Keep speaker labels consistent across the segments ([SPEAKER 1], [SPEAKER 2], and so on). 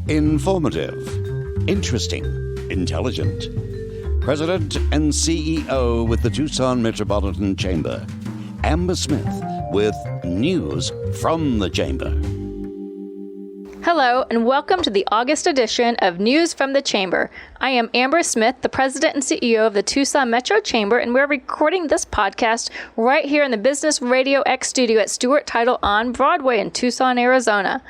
[SPEAKER 1] Informative, interesting, intelligent. President and CEO with the Tucson Metropolitan Chamber, Amber Smith with news from the Chamber.
[SPEAKER 2] Hello, and welcome to the August edition of News from the Chamber. I am Amber Smith, the President and CEO of the Tucson Metro Chamber, and we're recording this podcast right here in the Business Radio X studio at Stewart Title on Broadway in Tucson, Arizona.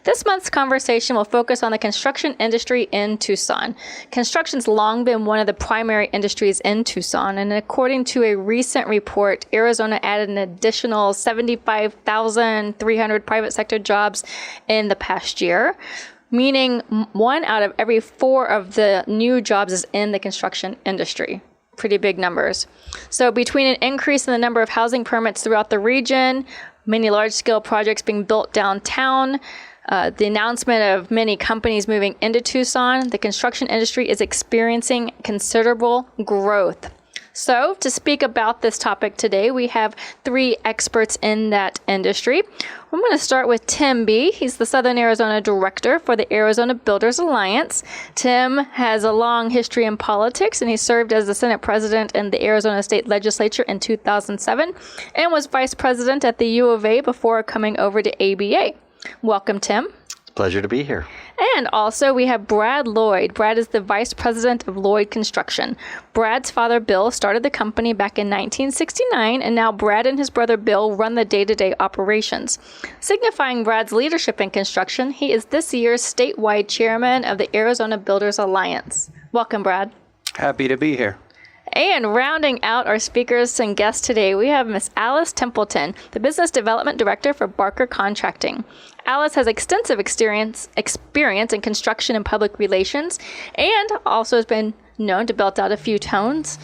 [SPEAKER 2] This month's conversation will focus on the construction industry in Tucson. Construction's long been one of the primary industries in Tucson, and according to a recent report, Arizona added an additional 75,300 private sector jobs in the past year, meaning 1 out of every 4 of the new jobs is in the construction industry. Pretty big numbers. So between an increase in the number of housing permits throughout the region, many large-scale projects being built downtown, the announcement of many companies moving into Tucson, the construction industry is experiencing considerable growth. So to speak about this topic today, we have 3 experts in that industry. I'm going to start with Tim B. He's the Southern Arizona Director for the Arizona Builders Alliance. Tim has a long history in politics, and he served as the Senate President in the Arizona State Legislature in 2007 and was Vice President at the U of A before coming over to ABA. Welcome, Tim.
[SPEAKER 3] Pleasure to be here.
[SPEAKER 2] And also we have Brad Lloyd. Brad is the Vice President of Lloyd Construction. Brad's father, Bill, started the company back in 1969, and now Brad and his brother, Bill, run the day-to-day operations. Signifying Brad's leadership in construction, he is this year's statewide chairman of the Arizona Builders Alliance. Welcome, Brad.
[SPEAKER 4] Happy to be here.
[SPEAKER 2] And rounding out our speakers and guests today, we have Miss Alice Templeton, the Business Development Director for Barker Contracting. Alice has extensive experience in construction and public relations, and also has been known to belt out a few tunes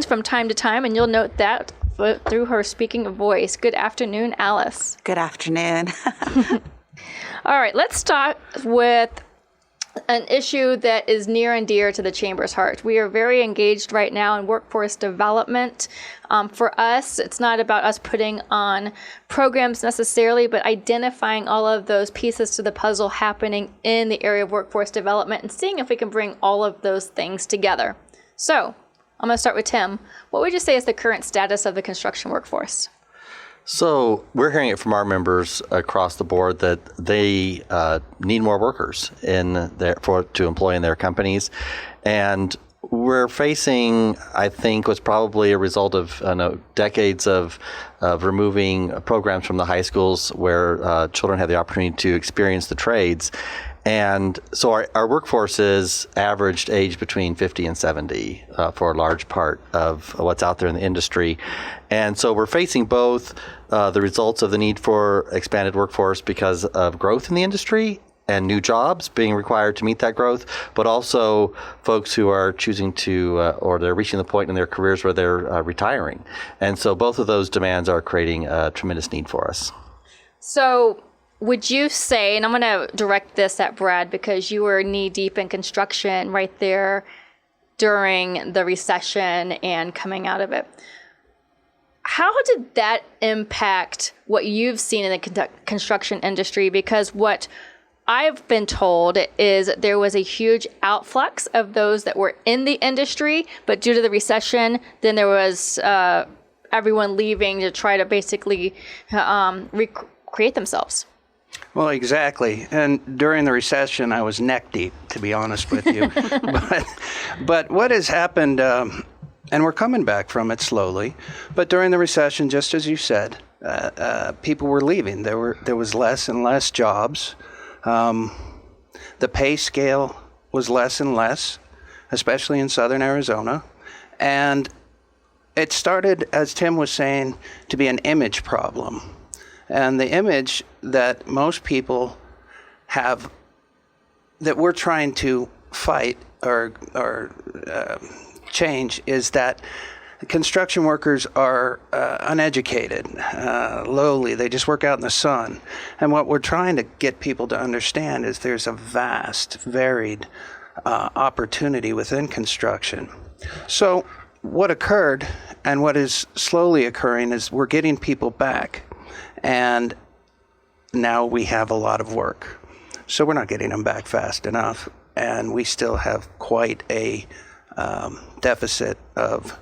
[SPEAKER 2] from time to time, and you'll note that through her speaking voice. Good afternoon, Alice.
[SPEAKER 5] Good afternoon.
[SPEAKER 2] All right, let's start with an issue that is near and dear to the Chamber's heart. We are very engaged right now in workforce development. For us, it's not about us putting on programs necessarily, but identifying all of those pieces to the puzzle happening in the area of workforce development and seeing if we can bring all of those things together. So I'm going to start with Tim. What would you say is the current status of the construction workforce?
[SPEAKER 3] So we're hearing it from our members across the board that they need more workers to employ in their companies, and we're facing, I think, what's probably a result of decades of removing programs from the high schools where children have the opportunity to experience the trades. And so our workforce is averaged age between 50 and 70 for a large part of what's out there in the industry. And so we're facing both the results of the need for expanded workforce because of growth in the industry and new jobs being required to meet that growth, but also folks who are choosing to, or they're reaching the point in their careers where they're retiring. And so both of those demands are creating a tremendous need for us.
[SPEAKER 2] So would you say, and I'm going to direct this at Brad because you were knee deep in construction right there during the recession and coming out of it. How did that impact what you've seen in the construction industry? Because what I've been told is there was a huge outflux of those that were in the industry, but due to the recession, then there was everyone leaving to try to basically recreate themselves.
[SPEAKER 4] Well, exactly. And during the recession, I was neck deep, to be honest with you. but what has happened, and we're coming back from it slowly, but during the recession, just as you said, people were leaving. There was less and less jobs. The pay scale was less and less, especially in southern Arizona. And it started, as Tim was saying, to be an image problem. And the image that most people have that we're trying to fight or change is that construction workers are uneducated, lowly. They just work out in the sun. And what we're trying to get people to understand is there's a vast, varied opportunity within construction. So what occurred and what is slowly occurring is we're getting people back. And now we have a lot of work. So we're not getting them back fast enough. And we still have quite a deficit of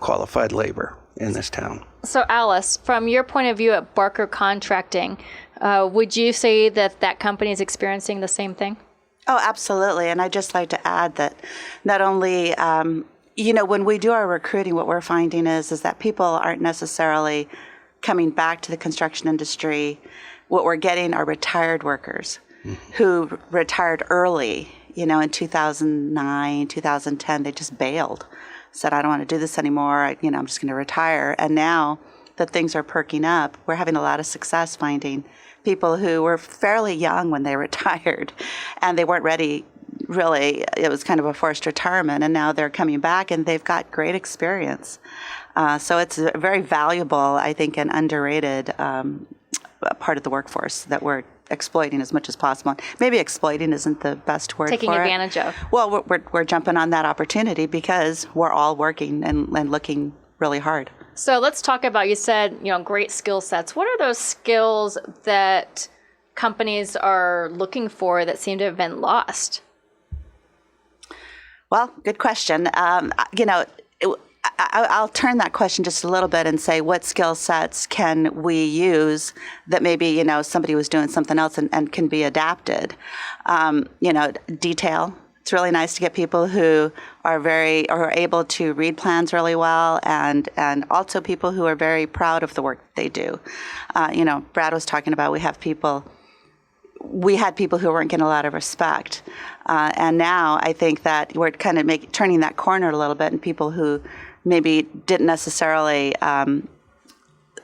[SPEAKER 4] qualified labor in this town.
[SPEAKER 2] So Alice, from your point of view at Barker Contracting, would you say that company is experiencing the same thing?
[SPEAKER 5] Oh, absolutely. And I'd just like to add that not only, when we do our recruiting, what we're finding is that people aren't necessarily coming back to the construction industry. What we're getting are retired workers who retired early, in 2009, 2010. They just bailed, said, I don't want to do this anymore. I'm just going to retire. And now that things are perking up, we're having a lot of success finding people who were fairly young when they retired and they weren't ready, really. It was kind of a forced retirement, and now they're coming back and they've got great experience. So it's a very valuable, I think, and underrated part of the workforce that we're exploiting as much as possible. Maybe exploiting isn't the best word
[SPEAKER 2] Taking
[SPEAKER 5] for it.
[SPEAKER 2] advantage of.
[SPEAKER 5] Well, we're jumping on that opportunity because we're all working and looking really hard.
[SPEAKER 2] So let's talk about, you said, great skill sets. What are those skills that companies are looking for that seem to have been lost?
[SPEAKER 5] Well, good question. I'll turn that question just a little bit and say, what skill sets can we use that maybe, somebody was doing something else and can be adapted? Detail. It's really nice to get people who are able to read plans really well, and also people who are very proud of the work they do. Brad was talking about we had people who weren't getting a lot of respect, and now I think that we're kind of turning that corner a little bit, and people who maybe didn't necessarily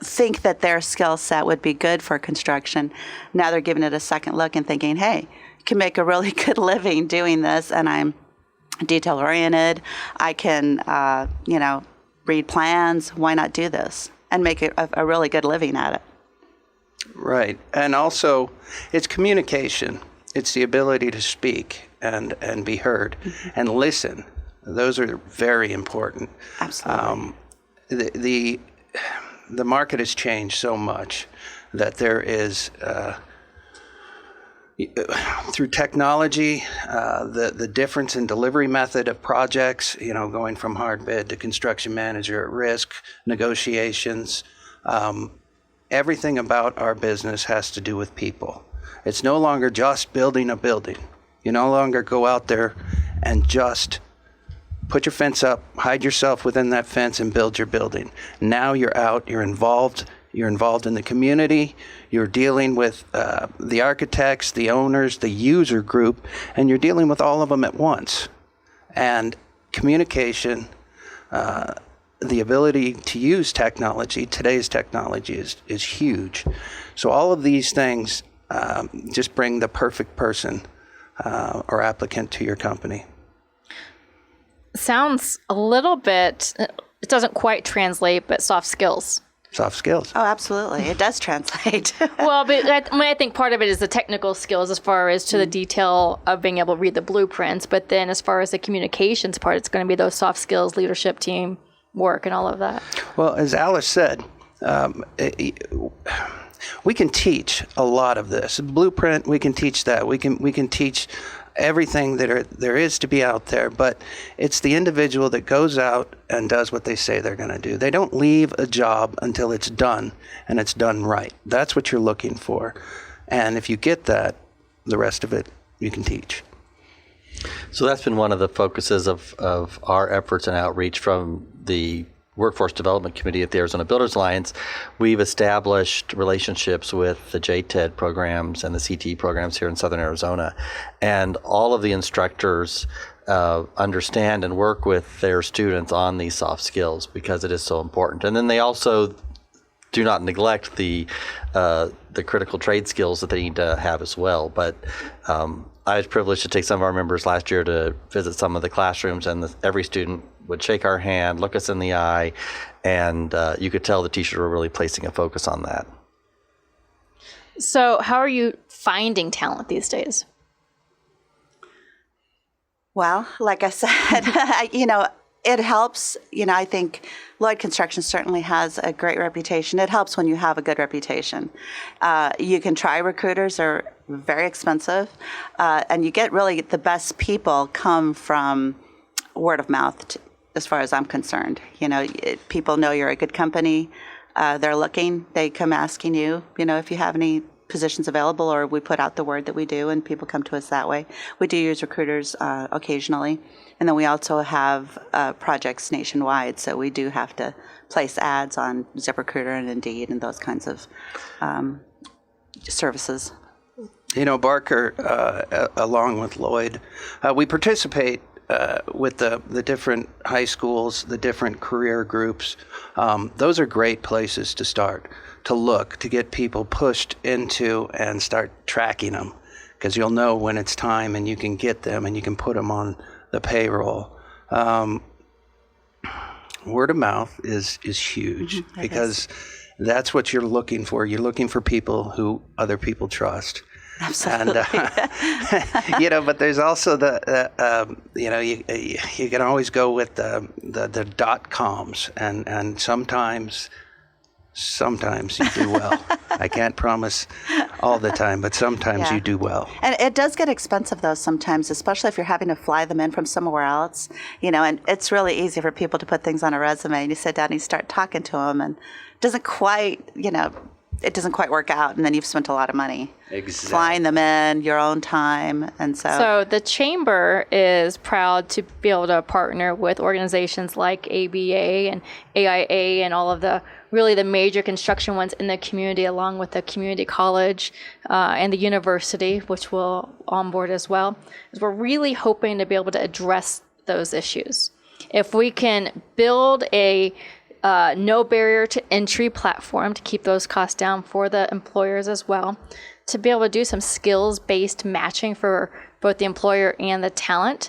[SPEAKER 5] think that their skill set would be good for construction, now they're giving it a second look and thinking, hey, can make a really good living doing this, and I'm detail oriented. I can, read plans. Why not do this and make a really good living at it?
[SPEAKER 4] Right. And also, it's communication. It's the ability to speak and be heard and listen. Those are very important.
[SPEAKER 5] Absolutely.
[SPEAKER 4] The market has changed so much that there is through technology, the difference in delivery method of projects, going from hard bid to construction manager at risk, negotiations, everything about our business has to do with people. It's no longer just building a building. You no longer go out there and just put your fence up, hide yourself within that fence and build your building. Now you're out, you're involved in the community, you're dealing with the architects, the owners, the user group, and you're dealing with all of them at once. And communication, the ability to use technology, today's technology is huge. So all of these things just bring the perfect person or applicant to your company.
[SPEAKER 2] Sounds a little bit, it doesn't quite translate, but soft skills.
[SPEAKER 4] Soft skills.
[SPEAKER 5] Oh, absolutely. It does translate.
[SPEAKER 2] Well, but I think part of it is the technical skills as far as to the detail of being able to read the blueprints. But then as far as the communications part, it's going to be those soft skills, leadership, team work, and all of that.
[SPEAKER 4] Well, as Alice said, we can teach a lot of this. Blueprint, we can teach that. We can teach everything that there is to be out there, but it's the individual that goes out and does what they say they're going to do. They don't leave a job until it's done, and it's done right. That's what you're looking for. And if you get that, the rest of it you can teach.
[SPEAKER 3] So that's been one of the focuses of our efforts and outreach from the Workforce Development Committee at the Arizona Builders Alliance. We've established relationships with the JTED programs and the CTE programs here in Southern Arizona. And all of the instructors understand and work with their students on these soft skills because it is so important. And then they also do not neglect the critical trade skills that they need to have as well. But I was privileged to take some of our members last year to visit some of the classrooms, and every student would shake our hand, look us in the eye, and you could tell the teachers were really placing a focus on that.
[SPEAKER 2] So how are you finding talent these days?
[SPEAKER 5] Well, like I said, it helps. I think Lloyd Construction certainly has a great reputation. It helps when you have a good reputation. You can try recruiters or very expensive, and you get really the best people come from word of mouth, as far as I'm concerned. People know you're a good company. They're looking. They come asking you, if you have any positions available, or we put out the word that we do, and people come to us that way. We do use recruiters occasionally, and then we also have projects nationwide, so we do have to place ads on ZipRecruiter and Indeed and those kinds of services.
[SPEAKER 4] Barker, along with Lloyd, we participate with the different high schools, the different career groups. Those are great places to start, to look, to get people pushed into and start tracking them, because you'll know when it's time and you can get them and you can put them on the payroll. Word of mouth is huge, because that's what you're looking for. You're looking for people who other people trust.
[SPEAKER 5] Absolutely.
[SPEAKER 4] And, but there's also you can always go with the .coms, and sometimes you do well. I can't promise all the time, but sometimes you do well.
[SPEAKER 5] And it does get expensive, though, sometimes, especially if you're having to fly them in from somewhere else. And it's really easy for people to put things on a resume, and you sit down and you start talking to them, and it doesn't quite work out, and then you've spent a lot of money flying them in, your own time, and
[SPEAKER 2] So the Chamber is proud to be able to partner with organizations like ABA and AIA and all of the major construction ones in the community, along with the community college and the university, which will onboard as well. We're really hoping to be able to address those issues. If we can build a no barrier to entry platform to keep those costs down for the employers as well, to be able to do some skills-based matching for both the employer and the talent,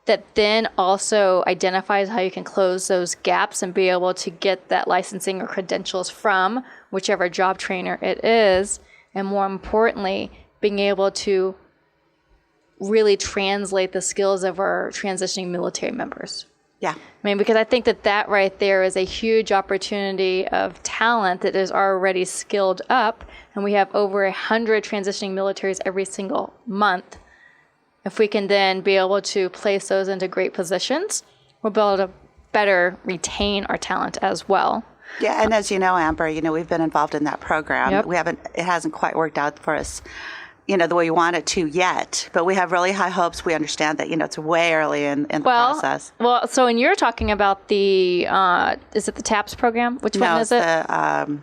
[SPEAKER 2] that then also identifies how you can close those gaps and be able to get that licensing or credentials from whichever job trainer it is, and more importantly, being able to really translate the skills of our transitioning military members.
[SPEAKER 5] Yeah.
[SPEAKER 2] Because I think that right there is a huge opportunity of talent that is already skilled up, and we have over 100 transitioning militaries every single month. If we can then be able to place those into great positions, we'll be able to better retain our talent as well.
[SPEAKER 5] Yeah, and as you know, Amber, we've been involved in that program.
[SPEAKER 2] Yep.
[SPEAKER 5] It hasn't quite worked out for us, the way you want it to yet, but we have really high hopes. We understand that, it's way early in the process.
[SPEAKER 2] Well, so when you're talking about the, is it the TAPS program? Which one is it?
[SPEAKER 5] The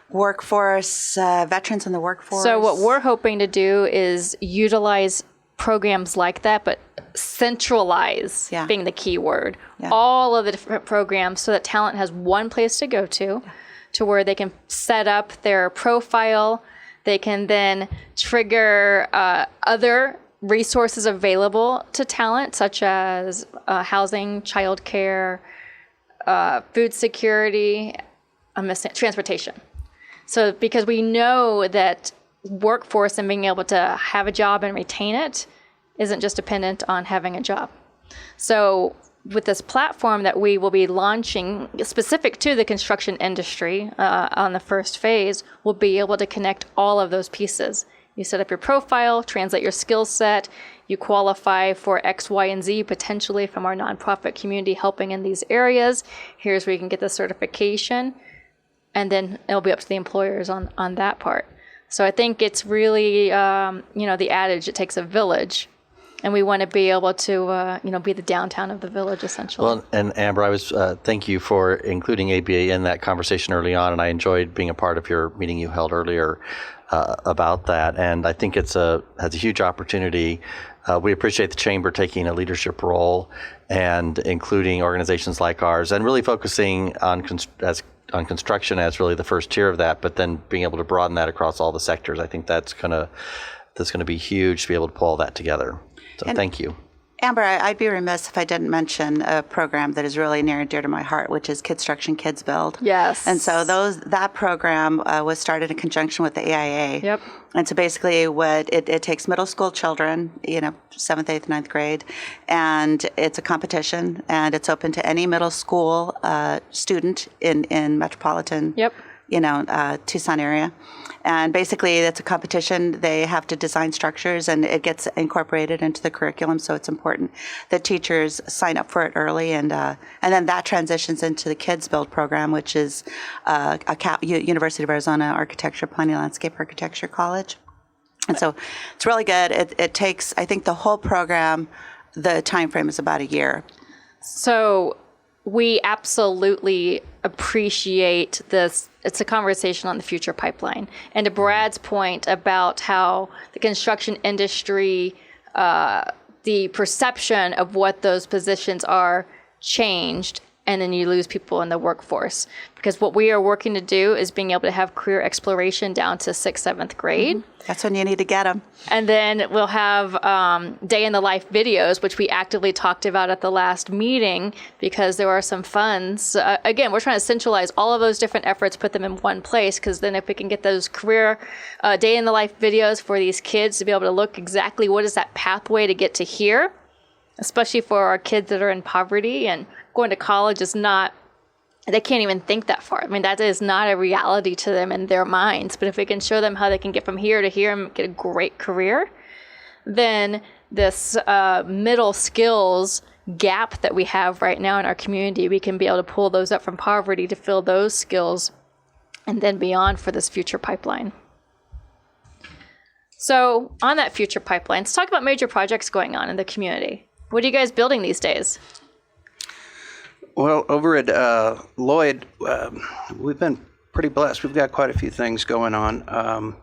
[SPEAKER 5] workforce, veterans in the workforce.
[SPEAKER 2] So what we're hoping to do is utilize programs like that, but centralize being the key word. Yeah. All of the different programs, so that talent has one place to go to where they can set up their profile. They can then trigger other resources available to talent, such as housing, childcare, food security, transportation. So because we know that workforce and being able to have a job and retain it isn't just dependent on having a job. So with this platform that we will be launching specific to the construction industry on the first phase, we'll be able to connect all of those pieces. You set up your profile, translate your skill set, you qualify for X, Y, and Z potentially from our nonprofit community helping in these areas. Here's where you can get the certification, and then it'll be up to the employers on that part. So I think it's really, the adage, it takes a village. And we want to be able to, be the downtown of the village, essentially.
[SPEAKER 3] Well, and Amber, I was thank you for including ABA in that conversation early on, and I enjoyed being a part of your meeting you held earlier about that. And I think has a huge opportunity. We appreciate the Chamber taking a leadership role and including organizations like ours, and really focusing on construction as really the first tier of that, but then being able to broaden that across all the sectors. I think that's gonna be huge to be able to pull all that together. So thank you.
[SPEAKER 5] Amber, I'd be remiss if I didn't mention a program that is really near and dear to my heart, which is Kidstruction Kids Build.
[SPEAKER 2] Yes.
[SPEAKER 5] And so that program was started in conjunction with the AIA.
[SPEAKER 2] Yep.
[SPEAKER 5] And so basically it takes middle school children, 7th, 8th, 9th grade, and it's a competition, and it's open to any middle school student in metropolitan Tucson area. And basically, it's a competition. They have to design structures, and it gets incorporated into the curriculum. So it's important that teachers sign up for it early, and then that transitions into the Kids Build program, which is University of Arizona Architecture, Planning, Landscape Architecture College. And so it's really good. It takes, I think, the whole program. The time frame is about a year.
[SPEAKER 2] So we absolutely appreciate this. It's a conversation on the future pipeline. And to Brad's point about how the construction industry, the perception of what those positions are changed, and then you lose people in the workforce. Because what we are working to do is being able to have career exploration down to 6th, 7th grade.
[SPEAKER 5] Mm-hmm. That's when you need to get them.
[SPEAKER 2] And then we'll have day in the life videos, which we actively talked about at the last meeting, because there are some funds. Again, we're trying to centralize all of those different efforts, put them in one place, because then if we can get those career day in the life videos for these kids to be able to look exactly what is that pathway to get to here, especially for our kids that are in poverty and going to college is not, they can't even think that far. I mean, that is not a reality to them in their minds. But if we can show them how they can get from here to here and get a great career, then this middle skills gap that we have right now in our community, we can be able to pull those up from poverty to fill those skills and then beyond for this future pipeline. So on that future pipeline, let's talk about major projects going on in the community. What are you guys building these days?
[SPEAKER 4] Well, over at Lloyd, we've been pretty blessed. We've got quite a few things going on.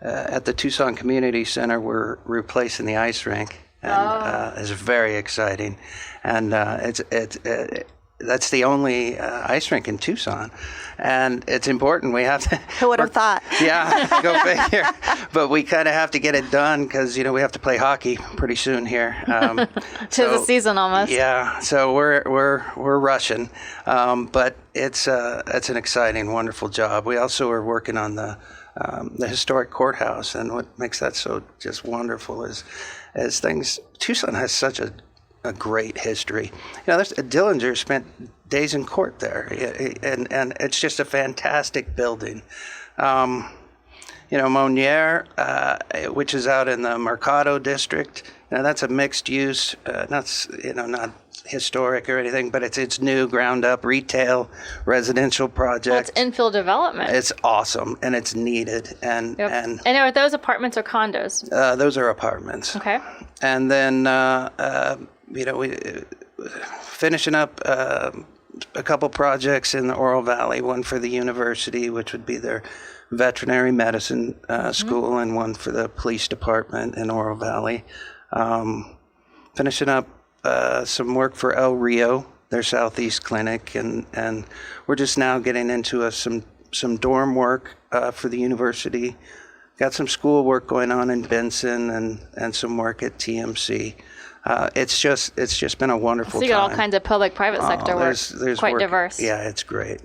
[SPEAKER 4] At the Tucson Community Center, we're replacing the ice rink, and it's very exciting. And that's the only ice rink in Tucson, and it's important. We have to.
[SPEAKER 5] Who would have thought?
[SPEAKER 4] Yeah, go figure. But we kind of have to get it done because we have to play hockey pretty soon here.
[SPEAKER 2] Tis the season almost.
[SPEAKER 4] Yeah, so we're rushing, but it's an exciting, wonderful job. We also are working on the historic courthouse, and what makes that so just wonderful is things. Tucson has such a great history. Dillinger spent days in court there, and it's just a fantastic building. Monier, which is out in the Mercado district. That's a mixed use, not historic or anything, but it's new, ground up retail residential project.
[SPEAKER 2] Well, it's infill development.
[SPEAKER 4] It's awesome, and it's needed. And
[SPEAKER 2] are those apartments or condos?
[SPEAKER 4] Those are apartments.
[SPEAKER 2] Okay.
[SPEAKER 4] And then we finishing up a couple projects in the Oro Valley, one for the university, which would be their veterinary medicine school, and one for the police department in Oro Valley. Finishing up some work for El Rio, their southeast clinic, and we're just now getting into some dorm work for the university. Got some school work going on in Benson and some work at TMC. It's just been a wonderful time.
[SPEAKER 2] So you got all kinds of public-private sector work.
[SPEAKER 4] There's
[SPEAKER 2] quite
[SPEAKER 4] work.
[SPEAKER 2] diverse.
[SPEAKER 4] Yeah, it's great.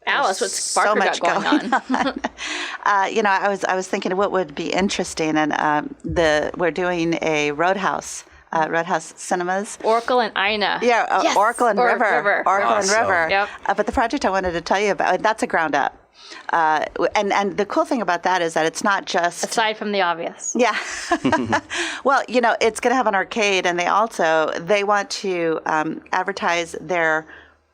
[SPEAKER 2] Alice, what's Sparker
[SPEAKER 5] so much
[SPEAKER 2] got going on?
[SPEAKER 5] I was thinking what would be interesting, and we're doing a Roadhouse Cinemas.
[SPEAKER 2] Oracle and Ina.
[SPEAKER 5] Yeah,
[SPEAKER 2] Yes!
[SPEAKER 5] Oracle and River. Oracle and
[SPEAKER 3] Awesome.
[SPEAKER 5] River.
[SPEAKER 2] Yep.
[SPEAKER 5] But the project I wanted to tell you about, that's a ground up. And the cool thing about that is that it's not just...
[SPEAKER 2] Aside from the obvious.
[SPEAKER 5] Yeah. Well, it's going to have an arcade, and they want to advertise their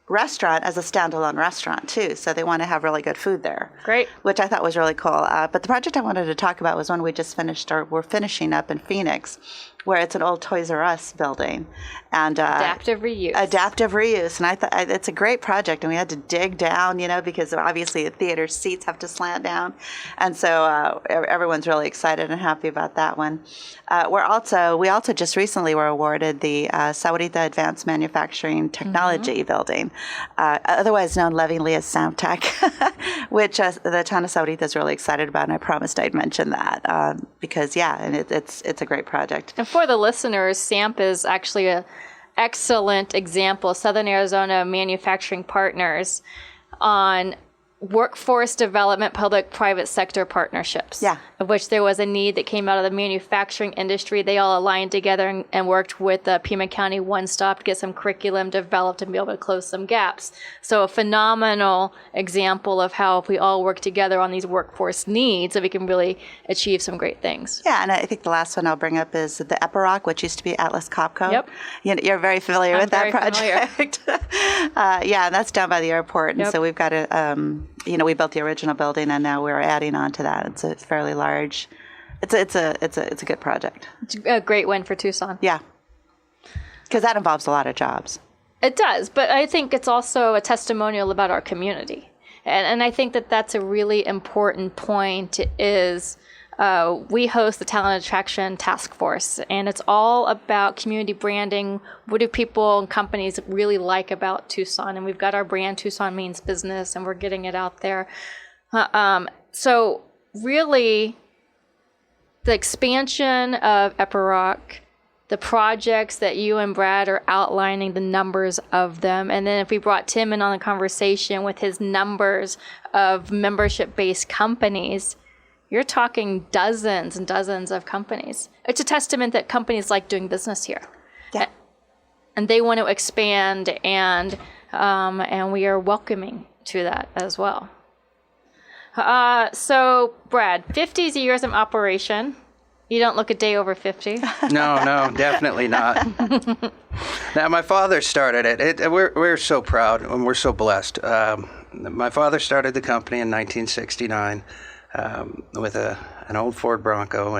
[SPEAKER 5] restaurant as a standalone restaurant too. So they want to have really good food there.
[SPEAKER 2] Great.
[SPEAKER 5] Which I thought was really cool. But the project I wanted to talk about was one we just finished, or we're finishing up in Phoenix, where it's an old Toys R Us building. And
[SPEAKER 2] Adaptive reuse.
[SPEAKER 5] And I thought it's a great project. And we had to dig down, because obviously the theater seats have to slant down. And so everyone's really excited and happy about that one. We also just recently were awarded the Saudita Advanced Manufacturing Technology building, otherwise known lovingly as SAMTech, which the town of Saudita is really excited about. And I promised I'd mention that because, and it's a great project.
[SPEAKER 2] And for the listeners, SAMP is actually an excellent example, Southern Arizona Manufacturing Partners, on workforce development, public-private sector partnerships.
[SPEAKER 5] Yeah.
[SPEAKER 2] Of which there was a need that came out of the manufacturing industry. They all aligned together and worked with Pima County One Stop to get some curriculum developed and be able to close some gaps. So a phenomenal example of how if we all work together on these workforce needs, that we can really achieve some great things.
[SPEAKER 5] Yeah, and I think the last one I'll bring up is the Epiroc, which used to be Atlas Copco.
[SPEAKER 2] Yep.
[SPEAKER 5] You're very familiar with that project. Yeah, and that's down by the airport. And
[SPEAKER 2] Yep.
[SPEAKER 5] so we've got we built the original building, and now we're adding on to that. It's fairly large. It's a good project.
[SPEAKER 2] It's a great win for Tucson.
[SPEAKER 5] Yeah, because that involves a lot of jobs.
[SPEAKER 2] It does, but I think it's also a testimonial about our community. And I think that that's a really important point is we host the Talent Attraction Task Force, and it's all about community branding. What do people and companies really like about Tucson? And we've got our brand, Tucson Means Business, and we're getting it out there. So really, the expansion of Epiroc, the projects that you and Brad are outlining, the numbers of them. And then if we brought Tim in on the conversation with his numbers of membership-based companies, you're talking dozens and dozens of companies. It's a testament that companies like doing business here.
[SPEAKER 5] Yeah.
[SPEAKER 2] And they want to expand, and we are welcoming to that as well. So, Brad, 50 years of operation. You don't look a day over 50.
[SPEAKER 4] No, definitely not. Now, my father started it. We're so proud and we're so blessed. My father started the company in 1969 with an old Ford Bronco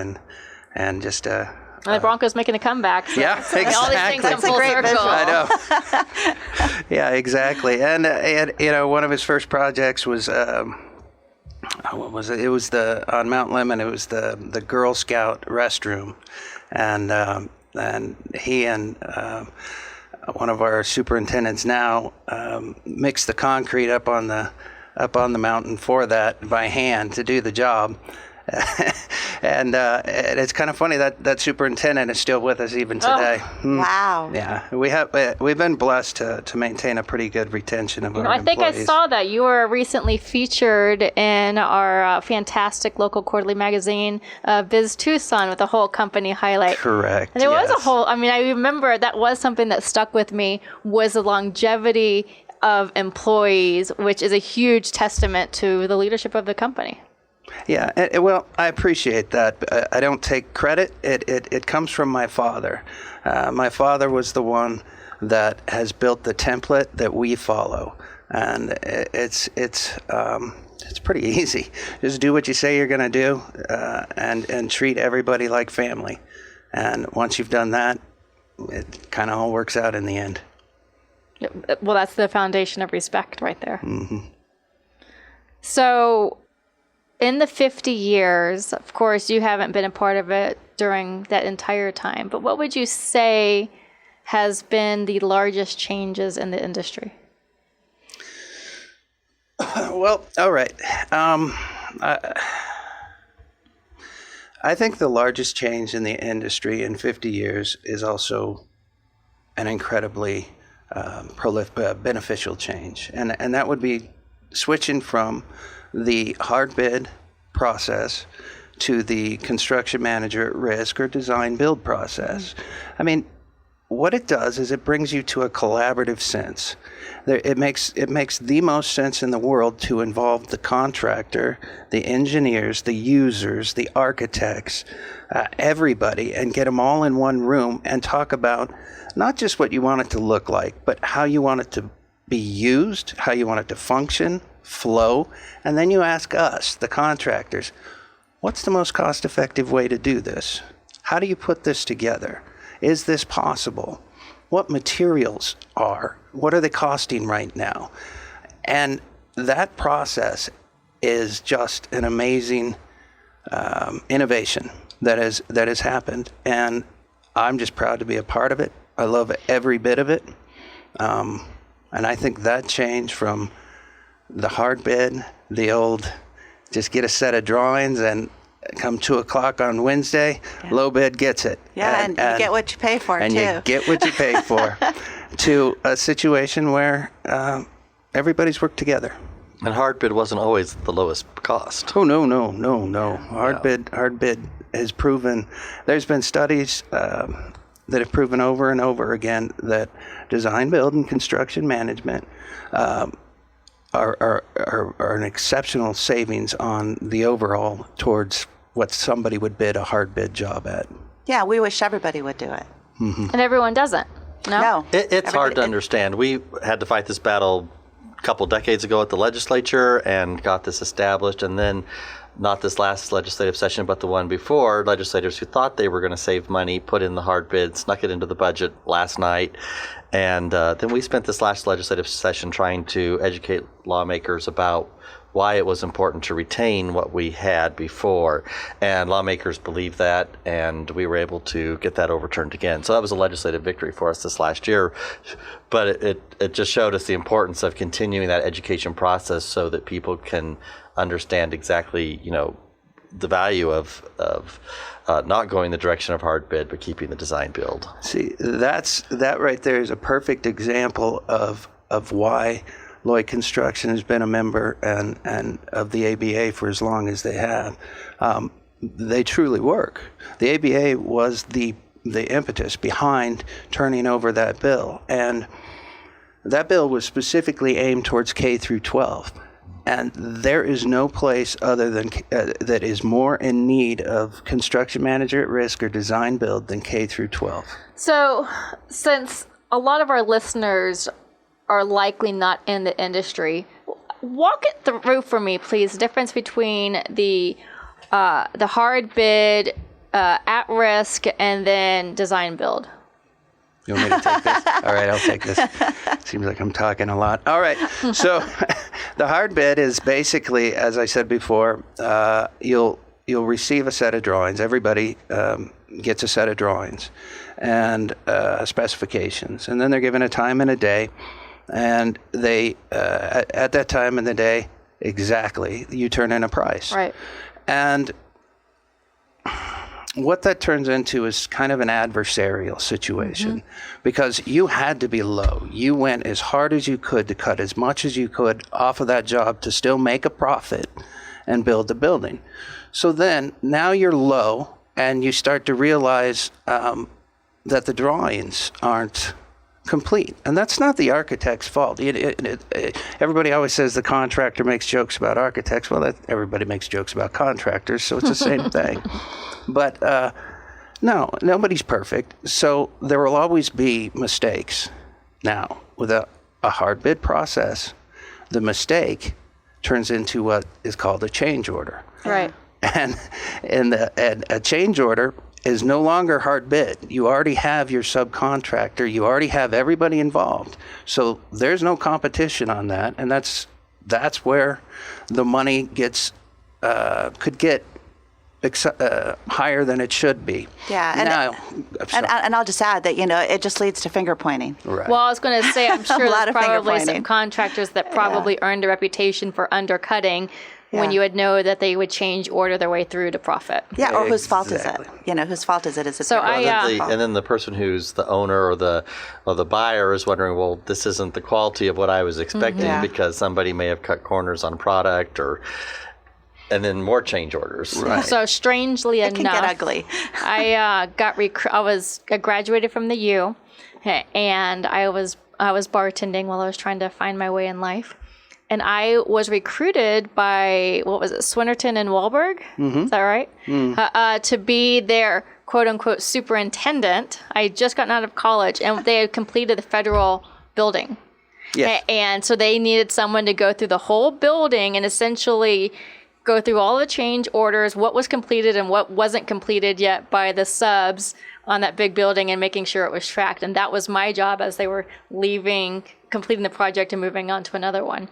[SPEAKER 4] and just
[SPEAKER 2] the Broncos making a comeback. So
[SPEAKER 4] yeah, exactly.
[SPEAKER 2] All these things come
[SPEAKER 5] That's a
[SPEAKER 2] full
[SPEAKER 5] great
[SPEAKER 2] circle.
[SPEAKER 5] visual.
[SPEAKER 4] I know. Yeah, exactly. And one of his first projects was what was it? It was on Mount Lemmon. It was the Girl Scout restroom, and he and one of our superintendents now mixed the concrete up on the mountain for that by hand to do the job. And it's kind of funny that superintendent is still with us even today.
[SPEAKER 5] Wow.
[SPEAKER 4] Yeah, we've been blessed to maintain a pretty good retention of our
[SPEAKER 2] I think
[SPEAKER 4] employees.
[SPEAKER 2] I saw that you were recently featured in our fantastic local quarterly magazine, Biz Tucson, with a whole company highlight.
[SPEAKER 4] Correct.
[SPEAKER 2] And there was
[SPEAKER 4] yes.
[SPEAKER 2] a whole. I mean, I remember that was something that stuck with me was the longevity of employees, which is a huge testament to the leadership of the company.
[SPEAKER 4] Yeah, well, I appreciate that. I don't take credit. It comes from my father. My father was the one that has built the template that we follow, and it's pretty easy. Just do what you say you're going to do, and treat everybody like family. And once you've done that, it kind of all works out in the end.
[SPEAKER 2] Well, that's the foundation of respect right there.
[SPEAKER 4] Mm-hmm.
[SPEAKER 2] So, in the 50 years, of course, you haven't been a part of it during that entire time, but what would you say has been the largest changes in the industry?
[SPEAKER 4] Well, all right. I think the largest change in the industry in 50 years is also an incredibly beneficial change, and that would be switching from the hard bid process to the construction manager at risk or design build process. I mean, what it does is it brings you to a collaborative sense. It makes the most sense in the world to involve the contractor, the engineers, the users, the architects, everybody, and get them all in one room and talk about not just what you want it to look like, but how you want it to be used, how you want it to function, flow, and then you ask us, the contractors, what's the most cost-effective way to do this? How do you put this together? Is this possible? What materials are? What are they costing right now? And that process is just an amazing innovation that has happened, and I'm just proud to be a part of it. I love every bit of it, and I think that change from the hard bid, the old, just get a set of drawings and come 2:00 on Wednesday, low bid gets it.
[SPEAKER 5] Yeah, and you get what you pay for,
[SPEAKER 4] and
[SPEAKER 5] too.
[SPEAKER 4] you get what you pay for, to a situation where everybody's worked together.
[SPEAKER 3] And hard bid wasn't always the lowest cost.
[SPEAKER 4] Oh, no. Hard bid has proven, there's been studies that have proven over and over again that design, build, and construction management are an exceptional savings on the overall towards what somebody would bid a hard bid job at.
[SPEAKER 5] Yeah, we wish everybody would do it.
[SPEAKER 2] And everyone doesn't. No?
[SPEAKER 3] It's hard to understand. We had to fight this battle a couple decades ago at the legislature and got this established, and then not this last legislative session, but the one before, legislators who thought they were going to save money put in the hard bid, snuck it into the budget last night. And then we spent this last legislative session trying to educate lawmakers about why it was important to retain what we had before. And lawmakers believed that, and we were able to get that overturned again. So that was a legislative victory for us this last year. But it just showed us the importance of continuing that education process so that people can understand exactly, the value of not going the direction of hard bid, but keeping the design build.
[SPEAKER 4] See, that right there is a perfect example of why Lloyd Construction has been a member and of the ABA for as long as they have. They truly work. The ABA was the impetus behind turning over that bill, and that bill was specifically aimed towards K through 12. And there is no place other than that is more in need of construction manager at risk or design build than K through 12.
[SPEAKER 2] So, since a lot of our listeners are likely not in the industry, walk it through for me, please. The difference between the hard bid, at risk, and then design build.
[SPEAKER 4] You want me to take this? All right, I'll take this. Seems like I'm talking a lot. All right, so the hard bid is basically, as I said before, you'll receive a set of drawings. Everybody gets a set of drawings and specifications, and then they're given a time and a day, and they at that time in the day, exactly, you turn in a price.
[SPEAKER 2] Right.
[SPEAKER 4] And what that turns into is kind of an adversarial situation, because you had to be low. You went as hard as you could to cut as much as you could off of that job to still make a profit and build the building. So then now you're low and you start to realize that the drawings aren't complete. And that's not the architect's fault. Everybody always says the contractor makes jokes about architects. Well, everybody makes jokes about contractors, so it's the same thing. But no, nobody's perfect. So there will always be mistakes. Now, with a hard bid process, the mistake turns into what is called a change order.
[SPEAKER 2] Right.
[SPEAKER 4] And a change order is no longer hard bid. You already have your subcontractor. You already have everybody involved. So there's no competition on that. And that's where the money could get higher than it should be.
[SPEAKER 5] Yeah, and I'll just add that it just leads to finger pointing.
[SPEAKER 4] Right.
[SPEAKER 2] Well, I was going to say, I'm sure
[SPEAKER 5] lot
[SPEAKER 2] there's
[SPEAKER 5] of finger
[SPEAKER 2] probably some
[SPEAKER 5] pointing.
[SPEAKER 2] contractors that probably earned a reputation for undercutting when you would know that they would change order their way through to profit.
[SPEAKER 5] Yeah, or whose fault is it?
[SPEAKER 4] Exactly.
[SPEAKER 5] Whose fault is it? Is it
[SPEAKER 2] So
[SPEAKER 3] And then the person who's the owner or the buyer is wondering, well, this isn't the quality of what I was expecting because somebody may have cut corners on product and then more change orders.
[SPEAKER 4] Right.
[SPEAKER 2] So strangely
[SPEAKER 5] it
[SPEAKER 2] enough,
[SPEAKER 5] can get ugly.
[SPEAKER 2] I graduated from the U, and I was bartending while I was trying to find my way in life. And I was recruited by, Swinnerton and Wahlberg? Is that right? To be their quote-unquote superintendent. I had just gotten out of college, and they had completed the federal building.
[SPEAKER 4] Yes.
[SPEAKER 2] And so they needed someone to go through the whole building and essentially go through all the change orders, what was completed and what wasn't completed yet by the subs on that big building, and making sure it was tracked. And that was my job as they were completing the project and moving on to another one.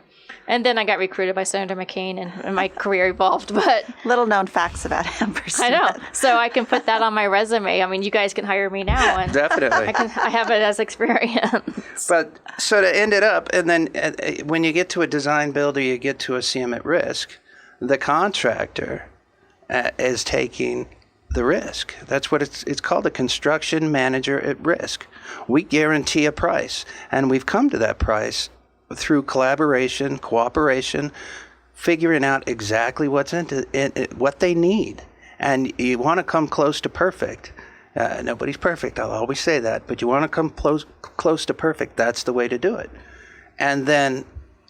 [SPEAKER 2] And then I got recruited by Senator McCain, and my career evolved. But
[SPEAKER 5] Little known facts about Amber Smith.
[SPEAKER 2] I know, so I can put that on my resume. I mean, you guys can hire me now, and
[SPEAKER 4] Definitely.
[SPEAKER 2] I have it as experience.
[SPEAKER 4] But so to end it up, and then when you get to a design build or you get to a CM at risk, the contractor is taking the risk. That's what it's called, a construction manager at risk. We guarantee a price, and we've come to that price through collaboration, cooperation, figuring out exactly what's what they need. And you want to come close to perfect. Nobody's perfect. I'll always say that. But you want to come close to perfect. That's the way to do it. And then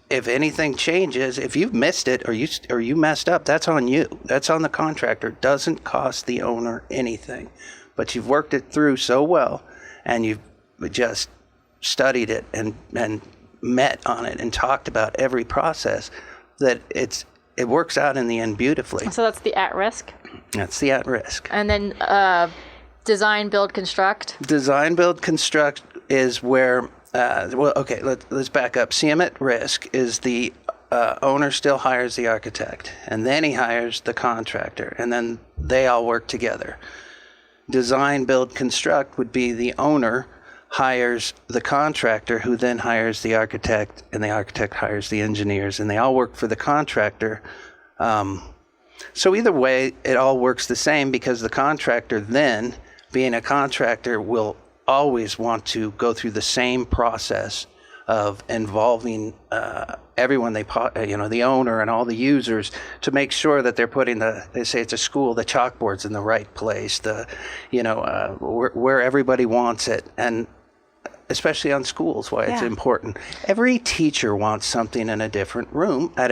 [SPEAKER 4] if anything changes, if you've missed it or you messed up, that's on you. That's on the contractor. It doesn't cost the owner anything. But you've worked it through so well, and you've just studied it and met on it and talked about every process, that it works out in the end beautifully.
[SPEAKER 2] So that's the at-risk?
[SPEAKER 4] That's the at-risk.
[SPEAKER 2] And then design, build, construct?
[SPEAKER 4] Design, build, construct is where, let's back up. CM at risk is the owner still hires the architect, and then he hires the contractor, and then they all work together. Design, build, construct would be the owner hires the contractor, who then hires the architect, and the architect hires the engineers, and they all work for the contractor. So either way, it all works the same, because the contractor then, being a contractor, will always want to go through the same process of involving everyone, the owner and all the users, to make sure that they're putting they say it's a school, the chalkboard's in the right place, where everybody wants it. And especially on schools, why it's important. Every teacher wants something in a different room on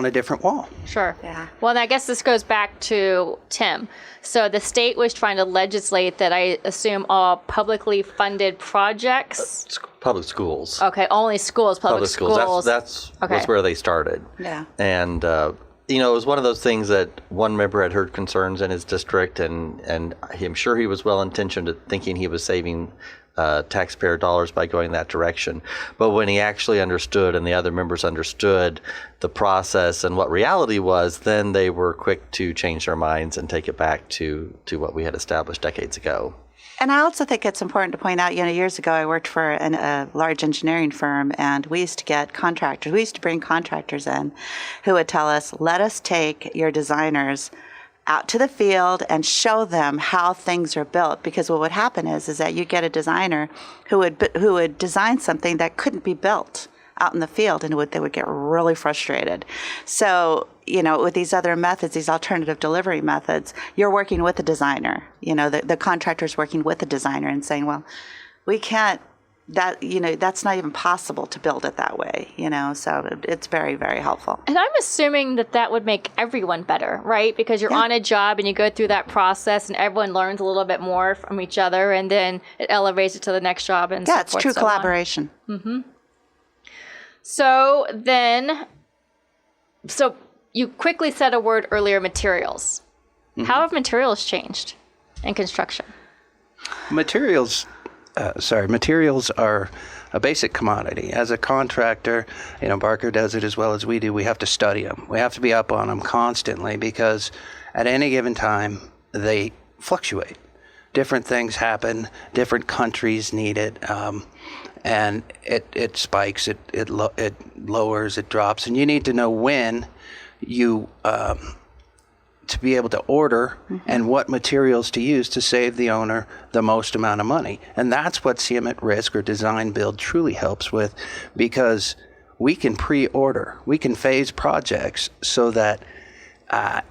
[SPEAKER 4] a different wall.
[SPEAKER 2] Sure.
[SPEAKER 5] Yeah.
[SPEAKER 2] Well, and I guess this goes back to Tim. So the state was trying to legislate that, I assume, all publicly funded projects.
[SPEAKER 3] Public schools.
[SPEAKER 2] Okay, only schools, public schools.
[SPEAKER 3] That's
[SPEAKER 2] Okay.
[SPEAKER 3] where they started.
[SPEAKER 5] Yeah.
[SPEAKER 3] And it was one of those things that one member had heard concerns in his district, and I'm sure he was well intentioned at thinking he was saving taxpayer dollars by going that direction. But when he actually understood, and the other members understood the process and what reality was, then they were quick to change their minds and take it back to what we had established decades ago.
[SPEAKER 5] And I also think it's important to point out, years ago I worked for a large engineering firm, and we used to get contractors. We used to bring contractors in who would tell us, let us take your designers out to the field and show them how things are built. Because what would happen is that you get a designer who would design something that couldn't be built out in the field, and they would get really frustrated. So, with these other methods, these alternative delivery methods, you're working with the designer. The contractor's working with the designer and saying, well, we can't, that's not even possible to build it that way, so it's very, very helpful.
[SPEAKER 2] And I'm assuming that would make everyone better, right? Because you're on a job and you go through that process, and everyone learns a little bit more from each other, and then it elevates it to the next job and so forth.
[SPEAKER 5] Yeah, it's true collaboration.
[SPEAKER 2] Mm-hmm. So then, you quickly said a word earlier, materials. Mm-hmm. How have materials changed in construction?
[SPEAKER 4] Materials are a basic commodity. As a contractor, Barker does it as well as we do. We have to study them. We have to be up on them constantly, because at any given time, they fluctuate. Different things happen. Different countries need it. And it spikes, it lowers, it drops. And you need to know when you to be able to order and what materials to use to save the owner the most amount of money. And that's what CM at Risk or Design Build truly helps with, because we can pre-order, we can phase projects so that